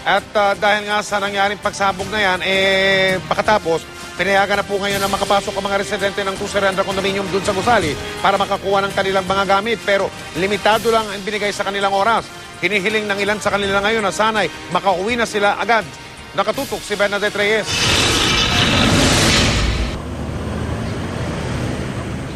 At dahil nga sa nangyaring pagsabog na yan, pagkatapos, pinayagan na po ngayon na makapasok ang mga residente ng 2 Serendra Condominium doon sa Gusali para makakuha ng kanilang mga gamit. Pero limitado lang ang binigay sa kanilang oras. Hinihiling ng ilan sa kanila ngayon na sana'y makauwi na sila agad. Nakatutok si Bernadette Reyes.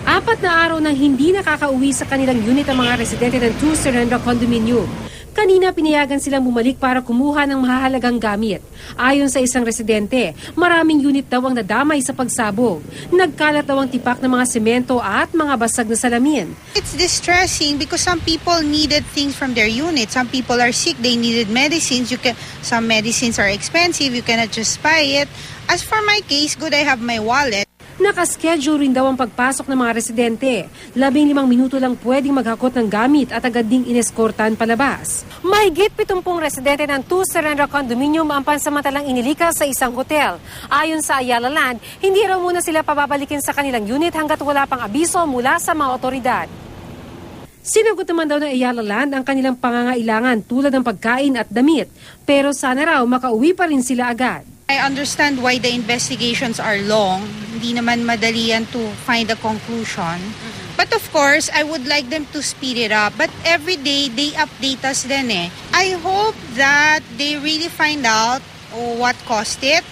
4 na araw nang hindi nakakauwi sa kanilang unit ang mga residente ng 2 Serendra Condominium. Kanina pinayagan silang bumalik para kumuha ng mahahalagang gamit. Ayon sa isang residente, maraming unit daw ang nadamay sa pagsabog. Nagkalat daw ang tipak ng mga semento at mga basag na salamin. It's distressing because some people needed things from their unit. Some people are sick, they needed medicines. Some medicines are expensive, you cannot just buy it. As for my case, good I have my wallet. Nakaschedule rin daw ang pagpasok ng mga residente. 15 minuto lang pwedeng maghakot ng gamit at agad ding ineskortan palabas. Mahigit 70 residente ng 2 Serendra Condominium ang pansamantalang inilikas sa isang hotel. Ayon sa Ayala Land, hindi raw muna sila pababalikin sa kanilang unit hanggat wala pang abiso mula sa mga otoridad. Sinagot naman daw ng Ayala Land ang kanilang pangangailangan tulad ng pagkain at damit, pero sana raw makauwi pa rin sila agad. I understand why the investigations are long. Hindi naman madali yan to find a conclusion. But of course, I would like them to speed it up. But every day, they update us din eh. I hope that they really find out what caused it.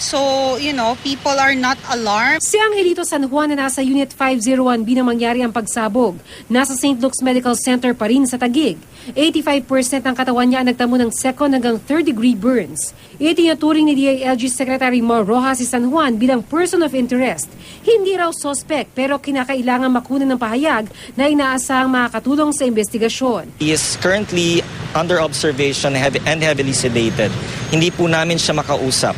So, people are not alarmed. Si Angelito San Juan na nasa Unit 501B nang mangyari ang pagsabog. Nasa St. Luke's Medical Center pa rin sa Taguig. 85% ng katawan niya ang nagtamo ng 2nd hanggang 3rd-degree burns. Itinuturing ni DILG Secretary Mar Rojas si San Juan bilang person of interest. Hindi raw suspect pero kinakailangan makunan ng pahayag na inaasahang makakatulong sa investigasyon. He is currently under observation and heavily sedated. Hindi po namin siya makausap.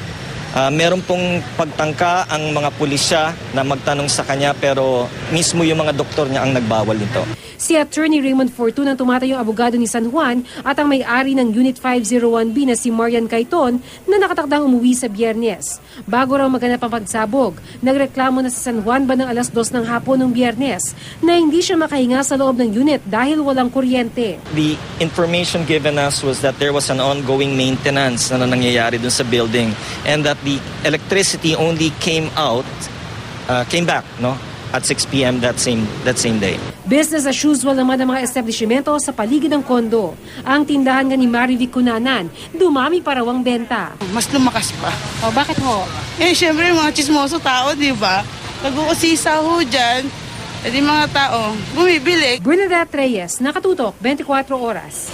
Meron pong pagtangka ang mga pulisya na magtanong sa kanya pero mismo yung mga doktor niya ang nagbawal nito. Si Attorney Raymond Fortuna ang tumatayong abogado ni San Juan at ang may-ari ng Unit 501B na si Marian Caiton na nakatakdang umuwi sa Biyernes. Bago raw maganap ang pagsabog, nagreklamo na si San Juan bandang 2:00 ng hapon ng Biyernes na hindi siya makahinga sa loob ng unit dahil walang kuryente. The information given us was that there was an ongoing maintenance na nangyayari dun sa building and that the electricity only came back at 6 p.m. that same day. Business as usual naman ang mga establishmento sa paligid ng kondo. Ang tindahan nga ni Marivic Cunanan, dumami pa raw ang benta. Mas lumakas pa. O bakit ho? Siyempre mga chismoso tao, di ba? Nag-uusisa ho dyan, mga tao bumibili. Bernadette Reyes, Nakatutok, 24 Oras.